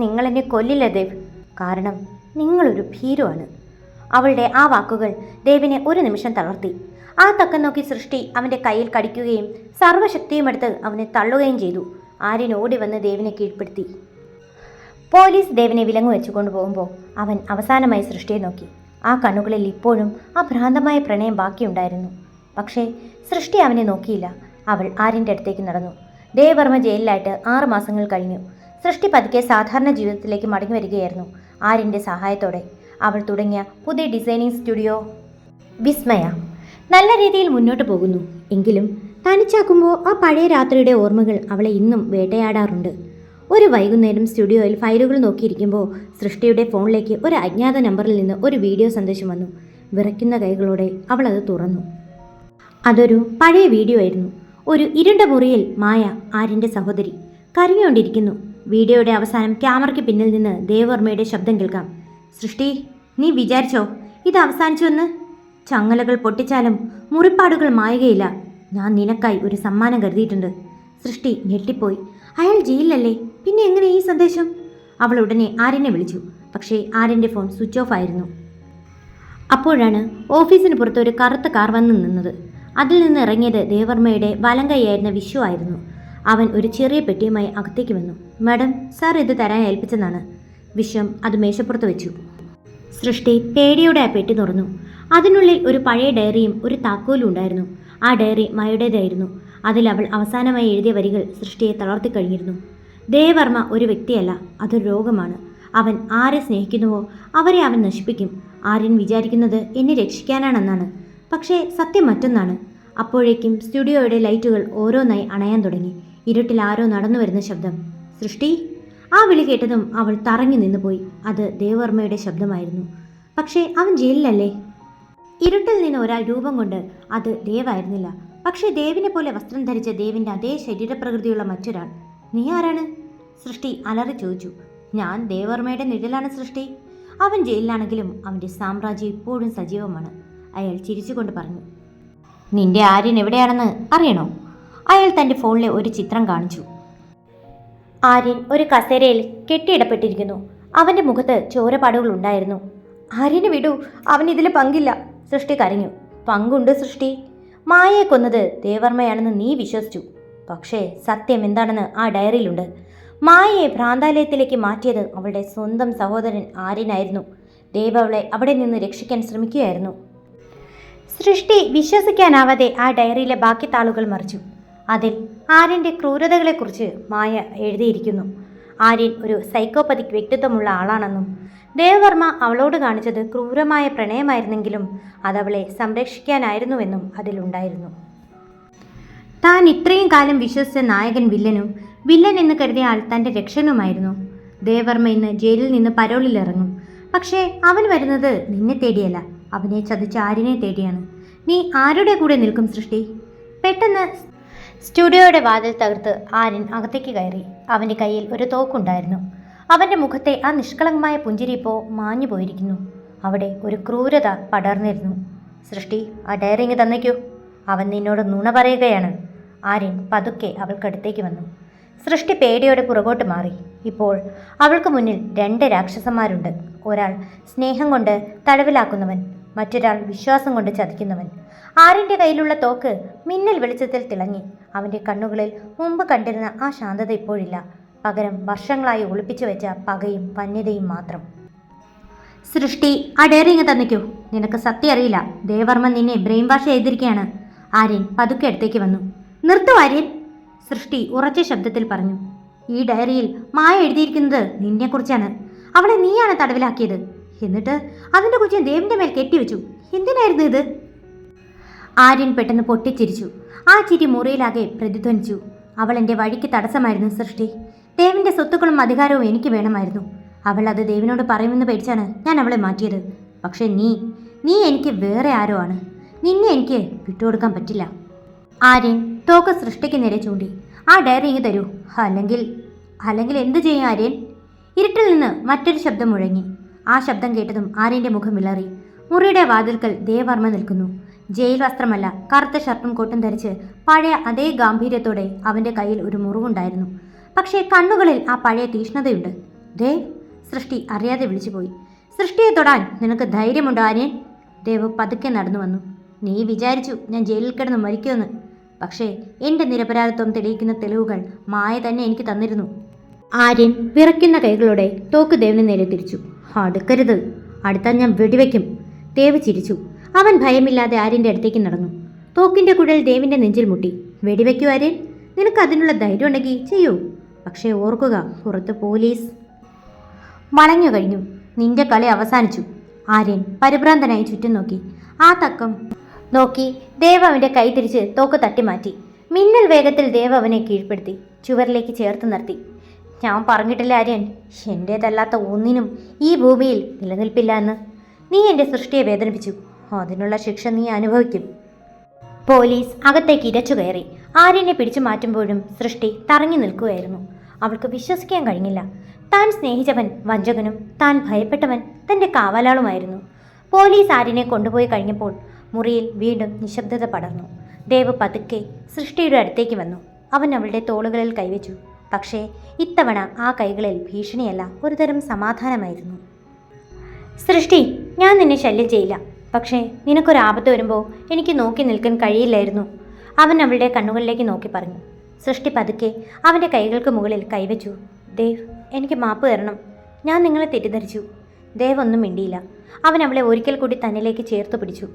നിങ്ങളെന്നെ കൊല്ലില്ല ദേവ്, കാരണം നിങ്ങളൊരു ഭീരുവാണ്. അവളുടെ ആ വാക്കുകൾ ദേവിനെ ഒരു നിമിഷം തളർത്തി. ആ തക്കം നോക്കി സൃഷ്ടി അവൻ്റെ കയ്യിൽ കടിക്കുകയും സർവ്വശക്തിയുമെടുത്ത് അവനെ തള്ളുകയും ചെയ്തു. ആര്യൻ ഓടി വന്ന് ദേവിനെ കീഴ്പ്പെടുത്തി. പോലീസ് ദേവിനെ വിലങ്ങു വെച്ചു കൊണ്ടുപോകുമ്പോൾ അവൻ അവസാനമായി സൃഷ്ടിയെ നോക്കി. ആ കണ്ണുകളിൽ ഇപ്പോഴും ആ ഭ്രാന്തമായ പ്രണയം ബാക്കിയുണ്ടായിരുന്നു. പക്ഷേ സൃഷ്ടി അവനെ നോക്കിയില്ല. അവൾ ആര്യൻ്റെ അടുത്തേക്ക് നടന്നു. ദേവർമ്മ ജയിലിലായിട്ട് 6 മാസങ്ങൾ കഴിഞ്ഞു. സൃഷ്ടി പതുക്കെ സാധാരണ ജീവിതത്തിലേക്ക് മടങ്ങി വരികയായിരുന്നു. ആര്യൻ്റെ സഹായത്തോടെ അവൾ തുടങ്ങിയ പുതിയ ഡിസൈനിങ് സ്റ്റുഡിയോ വിസ്മയ നല്ല രീതിയിൽ മുന്നോട്ട് പോകുന്നു. എങ്കിലും തനിച്ചാക്കുമ്പോൾ ആ പഴയ രാത്രിയുടെ ഓർമ്മകൾ അവളെ ഇന്നും വേട്ടയാടാറുണ്ട്. ഒരു വൈകുന്നേരം സ്റ്റുഡിയോയിൽ ഫയലുകൾ നോക്കിയിരിക്കുമ്പോൾ സൃഷ്ടിയുടെ ഫോണിലേക്ക് ഒരു അജ്ഞാത നമ്പറിൽ നിന്ന് ഒരു വീഡിയോ സന്ദേശം വന്നു. വിറയ്ക്കുന്ന കൈകളോടെ അവൾ അത് തുറന്നു. അതൊരു പഴയ വീഡിയോ ആയിരുന്നു. ഒരു ഇരുണ്ട മുറിയിൽ മായ, ആര്യൻ്റെ സഹോദരി, കരഞ്ഞുകൊണ്ടിരിക്കുന്നു. വീഡിയോയുടെ അവസാനം ക്യാമറയ്ക്ക് പിന്നിൽ നിന്ന് ദേവർമ്മയുടെ ശബ്ദം കേൾക്കാം. സൃഷ്ടി, നീ വിചാരിച്ചോ ഇത് അവസാനിച്ചുവെന്ന്? ചങ്ങലകൾ പൊട്ടിച്ചാലും മുറിപ്പാടുകൾ മായുകയില്ല. ഞാൻ നിനക്കായി ഒരു സമ്മാനം കരുതിയിട്ടുണ്ട്. സൃഷ്ടി ഞെട്ടിപ്പോയി. അയാൾ ജയിലിലല്ലേ, പിന്നെ എങ്ങനെ ഈ സന്ദേശം? അവൾ ഉടനെ ആര്യനെ വിളിച്ചു. പക്ഷേ ആര്യൻ്റെ ഫോൺ സ്വിച്ച് ഓഫ് ആയിരുന്നു. അപ്പോഴാണ് ഓഫീസിന് പുറത്ത് ഒരു കറുത്ത കാർ വന്നു നിന്നത്. അതിൽ നിന്ന് ഇറങ്ങിയത് ദേവർമ്മയുടെ വലം കൈയായിരുന്ന വിഷു ആയിരുന്നു. അവൻ ഒരു ചെറിയ പെട്ടിയുമായി അകത്തേക്ക് വന്നു. മാഡം, സാർ ഇത് തരാൻ ഏൽപ്പിച്ചെന്നാണ്. വിശ്വം അത് മേശപ്പുറത്ത് വെച്ചു. സൃഷ്ടി പേടിയോടെ ആ പെട്ടി തുറന്നു. അതിനുള്ളിൽ ഒരു പഴയ ഡയറിയും ഒരു താക്കോലും ഉണ്ടായിരുന്നു. ആ ഡയറി മയുടേതായിരുന്നു. അതിൽ അവൾ അവസാനമായി എഴുതിയ വരികൾ സൃഷ്ടിയെ തളർത്തിക്കഴിഞ്ഞിരുന്നു. ദേവർമ്മ ഒരു വ്യക്തിയല്ല, അതൊരു രോഗമാണ്. അവൻ ആരെ സ്നേഹിക്കുന്നുവോ അവരെ അവൻ നശിപ്പിക്കും. ആര്യൻ വിചാരിക്കുന്നത് എന്നെ രക്ഷിക്കാനാണെന്നാണ്. പക്ഷേ സത്യം മറ്റൊന്നാണ്. അപ്പോഴേക്കും സ്റ്റുഡിയോയുടെ ലൈറ്റുകൾ ഓരോന്നായി അണയാൻ തുടങ്ങി. ഇരുട്ടിൽ ആരോ നടന്നു വരുന്ന ശബ്ദം. സൃഷ്ടി! ആ വിളി കേട്ടതും അവൾ തറഞ്ഞു നിന്നുപോയി. അത് ദേവർമ്മയുടെ ശബ്ദമായിരുന്നു. പക്ഷേ അവൻ ജയിലിലല്ലേ? ഇരുട്ടിൽ നിന്ന് ഒരാൾ രൂപം കൊണ്ട് അത് ദേവായിരുന്നില്ല. പക്ഷേ ദേവിനെ പോലെ വസ്ത്രം ധരിച്ച ദേവിൻ്റെ അതേ ശരീരപ്രകൃതിയുള്ള മറ്റൊരാൾ. നീ ആരാണ്? സൃഷ്ടി അലറി ചോദിച്ചു. ഞാൻ ദേവർമ്മയുടെ നിഴലാണ് സൃഷ്ടി. അവൻ ജയിലിലാണെങ്കിലും അവൻ്റെ സാമ്രാജ്യം ഇപ്പോഴും സജീവമാണ്. അയാൾ ചിരിച്ചുകൊണ്ട് പറഞ്ഞു. നിന്റെ ആര്യൻ എവിടെയാണെന്ന് അറിയണോ? അയാൾ തൻ്റെ ഫോണിലെ ഒരു ചിത്രം കാണിച്ചു. ആര്യൻ ഒരു കസേരയിൽ കെട്ടിയിടപ്പെട്ടിരിക്കുന്നു. അവൻ്റെ മുഖത്ത് ചോരപ്പാടുകൾ ഉണ്ടായിരുന്നു. ആര്യനെ വിടൂ, അവൻ ഇതിൽ പങ്കില്ല. സൃഷ്ടി കരഞ്ഞു. പങ്കുണ്ട് സൃഷ്ടി. മായയെ കൊന്നത് ദേവർമ്മയാണെന്ന് നീ വിശ്വസിച്ചു. പക്ഷേ സത്യം എന്താണെന്ന് ആ ഡയറിയിലുണ്ട്. മായയെ ഭ്രാന്താലയത്തിലേക്ക് മാറ്റിയത് അവളുടെ സ്വന്തം സഹോദരൻ ആര്യനായിരുന്നു. ദേവ് അവളെ അവിടെ നിന്ന് രക്ഷിക്കാൻ ശ്രമിക്കുകയായിരുന്നു. സൃഷ്ടി വിശ്വസിക്കാനാവാതെ ആ ഡയറിയിലെ ബാക്കി താളുകൾ മറിച്ചു. അതിൽ ആര്യൻ്റെ ക്രൂരതകളെക്കുറിച്ച് മായ എഴുതിയിരിക്കുന്നു. ആര്യൻ ഒരു സൈക്കോപതിക് വ്യക്തിത്വമുള്ള ആളാണെന്നും ദേവർമ്മ അവളോട് കാണിച്ചത് ക്രൂരമായ പ്രണയമായിരുന്നെങ്കിലും അതവളെ സംരക്ഷിക്കാനായിരുന്നുവെന്നും അതിലുണ്ടായിരുന്നു. താൻ ഇത്രയും കാലം വിശ്വസിച്ച നായകൻ വില്ലനും വില്ലൻ എന്ന് കരുതിയ ആൾ തൻ്റെ രക്ഷകനുമായിരുന്നു. ദേവർമ്മ ഇന്ന് ജയിലിൽ നിന്ന് പരോളിലിറങ്ങും. പക്ഷേ അവൻ വരുന്നത് നിന്നെ തേടിയല്ല, അവനെ ചതിച്ച ആര്യനെ തേടിയാണ്. നീ ആരുടെ കൂടെ നിൽക്കും സൃഷ്ടി? പെട്ടെന്ന് സ്റ്റുഡിയോയുടെ വാതിൽ തകർത്ത് ആര്യൻ അകത്തേക്ക് കയറി. അവൻ്റെ കയ്യിൽ ഒരു തോക്കുണ്ടായിരുന്നു. അവൻ്റെ മുഖത്തെ ആ നിഷ്കളങ്കമായ പുഞ്ചിരി ഇപ്പോൾ മാഞ്ഞു പോയിരിക്കുന്നു. അവിടെ ഒരു ക്രൂരത പടർന്നിരുന്നു. സൃഷ്ടി, ആ ഡയറി ഇങ്ങ് തന്നേക്കൂ. അവൻ നിന്നോട് നുണ പറയുകയാണ്. ആര്യൻ പതുക്കെ അവൾക്കടുത്തേക്ക് വന്നു. സൃഷ്ടി പേടിയോടെ പുറകോട്ട് മാറി. ഇപ്പോൾ അവൾക്ക് മുന്നിൽ 2 രാക്ഷസന്മാരുണ്ട്. ഒരാൾ സ്നേഹം കൊണ്ട് തടവിലാക്കുന്നവൻ, മറ്റൊരാൾ വിശ്വാസം കൊണ്ട് ചതിക്കുന്നവൻ. ആര്യൻ്റെ കയ്യിലുള്ള തോക്ക് മിന്നൽ വെളിച്ചത്തിൽ തിളങ്ങി. അവൻ്റെ കണ്ണുകളിൽ മുമ്പ് കണ്ടിരുന്ന ആ ശാന്തത ഇപ്പോഴില്ല. പകരം വർഷങ്ങളായി ഒളിപ്പിച്ചു വെച്ച പകയും വന്യതയും മാത്രം. സൃഷ്ടി, ആ ഡയറിങ് തന്നിക്കൂ. നിനക്ക് സത്യം അറിയില്ല. ദേവർമ്മൻ നിന്നെ ബ്രെയിൻ വാഷ് ചെയ്തിരിക്കുകയാണ്. ആര്യൻ പതുക്കെ അടുത്തേക്ക് വന്നു. നിർത്തൂ ആര്യൻ, സൃഷ്ടി ഉറച്ച ശബ്ദത്തിൽ പറഞ്ഞു. ഈ ഡയറിയിൽ മായ എഴുതിയിരിക്കുന്നത് നിന്നെക്കുറിച്ചാണ്. അവളെ നീയാണ് തടവിലാക്കിയത്. എന്നിട്ട് അതിൻ്റെ കുറ്റം ദേവിൻ്റെ മേൽ കെട്ടിവെച്ചു. എന്തിനായിരുന്നു ഇത്? ആര്യൻ പെട്ടെന്ന് പൊട്ടിച്ചിരിച്ചു. ആ ചിരി മുറിയിലാകെ പ്രതിധ്വനിച്ചു. അവൾ എൻ്റെ വഴിക്ക് തടസ്സമായിരുന്നു സൃഷ്ടി. ദേവിൻ്റെ സ്വത്തുക്കളും അധികാരവും എനിക്ക് വേണമായിരുന്നു. അവൾ അത് ദേവിനോട് പറയുമെന്ന് പേടിച്ചാണ് ഞാൻ അവളെ മാറ്റിയത്. പക്ഷെ നീ എനിക്ക് വേറെ ആരോ ആണ്. നിന്നെ എനിക്ക് വിട്ടുകൊടുക്കാൻ പറ്റില്ല. ആര്യൻ തോക്ക് സൃഷ്ടിക്ക് നേരെ ചൂണ്ടി. ആ ഡയറി ഇങ്ങ് തരൂ, അല്ലെങ്കിൽ എന്തു ചെയ്യും ആര്യൻ? ഇരുട്ടിൽ നിന്ന് മറ്റൊരു ശബ്ദം മുഴങ്ങി. ആ ശബ്ദം കേട്ടതും ആര്യൻ്റെ മുഖം വിളറി. മുറിയുടെ വാതിൽക്കൽ ദേവർമ്മ നിൽക്കുന്നു. ജയിൽ വസ്ത്രമല്ല, കറുത്ത ഷർട്ടും കോട്ടും ധരിച്ച് പഴയ അതേ ഗാംഭീര്യത്തോടെ അവൻ്റെ കയ്യിൽ ഒരു മുറിവുണ്ടായിരുന്നു. പക്ഷേ കണ്ണുകളിൽ ആ പഴയ തീഷ്ണതയുണ്ട്. ദേവ്, സൃഷ്ടി അറിയാതെ വിളിച്ചുപോയി. സൃഷ്ടിയെ തൊടാൻ നിനക്ക് ധൈര്യമുണ്ടോ ആര്യൻ? ദേവ് പതുക്കെ നടന്നു വന്നു. നീ വിചാരിച്ചു ഞാൻ ജയിലിൽ കിടന്ന് മരിക്കുമെന്ന്. പക്ഷേ എൻ്റെ നിരപരാധിത്വം തെളിയിക്കുന്ന തെളിവുകൾ മായ തന്നെ എനിക്ക് തന്നിരുന്നു. ആര്യൻ വിറയ്ക്കുന്ന കൈകളോടെ തോക്ക് ദേവിന് നേരെ തിരിച്ചു. അടുക്കരുത്, അടുത്താൽ ഞാൻ വെടിവെക്കും. ദേവ് ചിരിച്ചു. അവൻ ഭയമില്ലാതെ ആര്യൻ്റെ അടുത്തേക്ക് നടന്നു. തോക്കിൻ്റെ കുഴൽ ദേവിൻ്റെ നെഞ്ചിൽ മുട്ടി. വെടിവെക്കൂ ആര്യൻ, നിനക്ക് അതിനുള്ള ധൈര്യം ഉണ്ടെങ്കിൽ ചെയ്യൂ. പക്ഷേ ഓർക്കുക, പുറത്ത് പോലീസ്. വളഞ്ഞു കഴിഞ്ഞു. നിന്റെ കളി അവസാനിച്ചു. ആര്യൻ പരിഭ്രാന്തനായി ചുറ്റും നോക്കി. ആ തക്കം നോക്കി ദേവ് അവൻ്റെ കൈ തിരിച്ച് തോക്ക് തട്ടിമാറ്റി. മിന്നൽ വേഗത്തിൽ ദേവ് അവനെ കീഴ്പ്പെടുത്തി ചുവരിലേക്ക് ചേർത്ത് നിർത്തി. ഞാൻ പറഞ്ഞിട്ടില്ല ആര്യൻ, എൻ്റേതല്ലാത്ത ഒന്നിനും ഈ ഭൂമിയിൽ നിലനിൽപ്പില്ല എന്ന്. നീ എൻ്റെ സൃഷ്ടിയെ വേദനിപ്പിച്ചു. അതിനുള്ള ശിക്ഷ നീ അനുഭവിക്കും. പോലീസ് അകത്തേക്ക് ഇരച്ചു കയറി. ആര്യനെ പിടിച്ചു മാറ്റുമ്പോഴും സൃഷ്ടി തറങ്ങി നിൽക്കുകയായിരുന്നു. അവൾക്ക് വിശ്വസിക്കാൻ കഴിഞ്ഞില്ല. താൻ സ്നേഹിച്ചവൻ വഞ്ചകനും താൻ ഭയപ്പെട്ടവൻ തൻ്റെ കാവലാളുമായിരുന്നു. പോലീസ് ആര്യനെ കൊണ്ടുപോയി കഴിഞ്ഞപ്പോൾ മുറിയിൽ വീണ്ടും നിശബ്ദത പടർന്നു. ദേവ് പതുക്കെ സൃഷ്ടിയുടെ അടുത്തേക്ക് വന്നു. അവൻ അവളുടെ തോളുകളിൽ കൈവച്ചു. പക്ഷേ ഇത്തവണ ആ കൈകളിൽ ഭീഷണിയല്ല, ഒരുതരം സമാധാനമായിരുന്നു. സൃഷ്ടി, ഞാൻ നിന്നെ ശല്യം ചെയ്യില്ല. പക്ഷേ നിനക്കൊരാപത്ത് വരുമ്പോൾ എനിക്ക് നോക്കി നിൽക്കാൻ കഴിയില്ലായിരുന്നു. അവൻ അവളുടെ കണ്ണുകളിലേക്ക് നോക്കി പറഞ്ഞു. സൃഷ്ടി പതുക്കെ അവൻ്റെ കൈകൾക്ക് മുകളിൽ കൈവച്ചു. ദേവ്, എനിക്ക് മാപ്പ് തരണം. ഞാൻ നിങ്ങളെ തെറ്റിദ്ധരിച്ചു. ദേവ് ഒന്നും മിണ്ടിയില്ല. അവൻ അവളെ ഒരിക്കൽ കൂടി തന്നിലേക്ക് ചേർത്ത് പിടിച്ചു.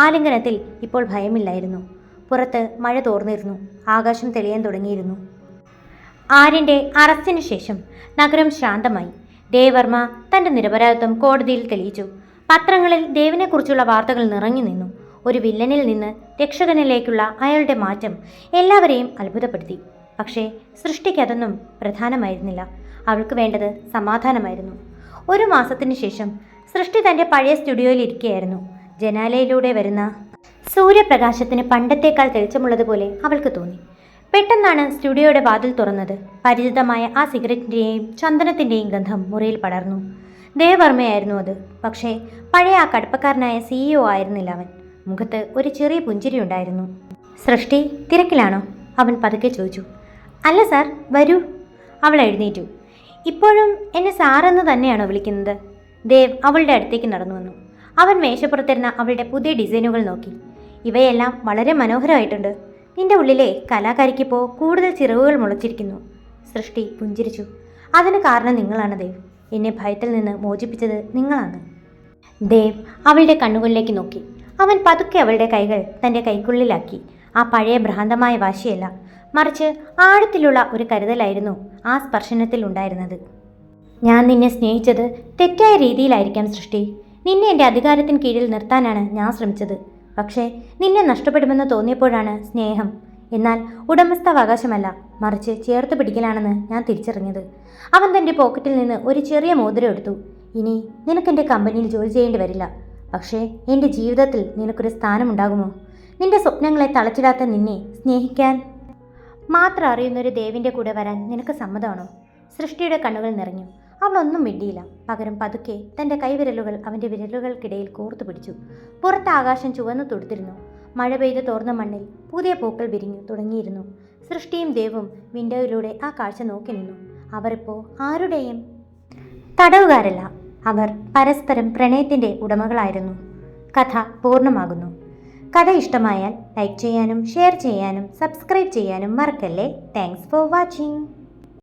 ആലിംഗനത്തിൽ ഇപ്പോൾ ഭയമില്ലായിരുന്നു. പുറത്ത് മഴ തോർന്നിരുന്നു. ആകാശം തെളിയാൻ തുടങ്ങിയിരുന്നു. ആര്യൻ്റെ അറസ്റ്റിന് ശേഷം നഗരം ശാന്തമായി. ദേവർമ്മ തൻ്റെ നിരപരാധിത്വം കോടതിയിൽ തെളിയിച്ചു. പത്രങ്ങളിൽ ദേവിനെക്കുറിച്ചുള്ള വാർത്തകൾ നിറഞ്ഞു നിന്നു. ഒരു വില്ലനിൽ നിന്ന് രക്ഷകനിലേക്കുള്ള അയാളുടെ മാറ്റം എല്ലാവരെയും അത്ഭുതപ്പെടുത്തി. പക്ഷേ സൃഷ്ടിക്ക് അതൊന്നും പ്രധാനമായിരുന്നില്ല. അവൾക്ക് വേണ്ടത് സമാധാനമായിരുന്നു. ഒരു മാസത്തിന് ശേഷം സൃഷ്ടി തൻ്റെ പഴയ സ്റ്റുഡിയോയിൽ ഇരിക്കുകയായിരുന്നു. ജനാലയിലൂടെ വരുന്ന സൂര്യപ്രകാശത്തിന് പണ്ടത്തേക്കാൾ തെളിച്ചമുള്ളതുപോലെ അവൾക്ക് തോന്നി. പെട്ടെന്നാണ് സ്റ്റുഡിയോയുടെ വാതിൽ തുറന്നത്. പരിചിതമായ ആ സിഗരറ്റിൻ്റെയും ചന്ദനത്തിൻ്റെയും ഗന്ധം മുറിയിൽ പടർന്നു. ദേവർമ്മയായിരുന്നു അത്. പക്ഷേ പഴയ ആ കടുപ്പക്കാരനായ CEO ആയിരുന്നില്ല അവൻ. മുഖത്ത് ഒരു ചെറിയ പുഞ്ചിരി ഉണ്ടായിരുന്നു. സൃഷ്ടി, തിരക്കിലാണോ? അവൻ പതുക്കെ ചോദിച്ചു. അല്ല സാർ, വരൂ. അവൾ എഴുന്നേറ്റു. ഇപ്പോഴും എന്നെ സാറെന്ന് തന്നെയാണോ വിളിക്കുന്നത്? ദേവ് അവളുടെ അടുത്തേക്ക് നടന്നു വന്നു. അവൻ മേശപ്പുറത്തിരുന്ന അവളുടെ പുതിയ ഡിസൈനുകൾ നോക്കി. ഇവയെല്ലാം വളരെ മനോഹരമായിട്ടുണ്ട്. നിന്റെ ഉള്ളിലെ കലാകാരിക്കിപ്പോൾ കൂടുതൽ ചിറകുകൾ മുളച്ചിരിക്കുന്നു. സൃഷ്ടി പുഞ്ചിരിച്ചു. അതിന് കാരണം നിങ്ങളാണ് ദേവ്. എന്നെ ഭയത്തിൽ നിന്ന് മോചിപ്പിച്ചത് നിങ്ങളാണ്. ദേവ് അവളുടെ കണ്ണുകളിലേക്ക് നോക്കി. അവൻ പതുക്കെ അവളുടെ കൈകൾ തൻ്റെ കൈക്കുള്ളിലാക്കി. ആ പഴയ ഭ്രാന്തമായ വാശിയല്ല, മറിച്ച് ആഴത്തിലുള്ള ഒരു കരുതലായിരുന്നു ആ സ്പർശനത്തിൽ ഉണ്ടായിരുന്നത്. ഞാൻ നിന്നെ സ്നേഹിച്ചത് തെറ്റായ രീതിയിലായിരിക്കാം സൃഷ്ടി. നിന്നെ എൻ്റെ അധികാരത്തിന് കീഴിൽ നിർത്താനാണ് ഞാൻ ശ്രമിച്ചത്. പക്ഷേ നിന്നെ നഷ്ടപ്പെടുമെന്ന് തോന്നിയപ്പോഴാണ് സ്നേഹം, എന്നാൽ ഉടമസ്ഥാവകാശമല്ല, മറിച്ച് ചേർത്ത് പിടിക്കലാണെന്ന് ഞാൻ തിരിച്ചറിഞ്ഞത്. അവൻ തൻ്റെ പോക്കറ്റിൽ നിന്ന് ഒരു ചെറിയ മോതിരം എടുത്തു. ഇനി നിനക്കെൻ്റെ കമ്പനിയിൽ ജോലി ചെയ്യേണ്ടി വരില്ല. പക്ഷേ എൻ്റെ ജീവിതത്തിൽ നിനക്കൊരു സ്ഥാനമുണ്ടാകുമോ? നിന്റെ സ്വപ്നങ്ങളെ തളച്ചിടാത്ത നിന്നെ സ്നേഹിക്കാൻ മാത്രം അറിയുന്നൊരു ദേവിൻ്റെ കൂടെ വരാൻ നിനക്ക് സമ്മതമാണോ? സൃഷ്ടിയുടെ കണ്ണുകൾ നിറഞ്ഞു. അവളൊന്നും മിണ്ടിയില്ല. പകരം പതുക്കെ തൻ്റെ കൈവിരലുകൾ അവൻ്റെ വിരലുകൾക്കിടയിൽ കോർത്തു പിടിച്ചു. പുറത്ത് ആകാശം ചുവന്നു തൊടുത്തിരുന്നു. മഴ പെയ്ത് തോർന്ന മണ്ണിൽ പുതിയ പൂക്കൾ വിരിഞ്ഞു തുടങ്ങിയിരുന്നു. സൃഷ്ടിയും ദേവും വിൻഡോയിലൂടെ ആ കാഴ്ച നോക്കി നിന്നു. അവരിപ്പോൾ ആരുടെയും തടവുകാരല്ല, അവർ പരസ്പരം പ്രണയത്തിൻ്റെ ഉടമകളായിരുന്നു. കഥ പൂർണ്ണമാകുന്നു. കഥ ഇഷ്ടമായാൽ ലൈക്ക് ചെയ്യാനും ഷെയർ ചെയ്യാനും സബ്സ്ക്രൈബ് ചെയ്യാനും മറക്കല്ലേ. Thanks for watching.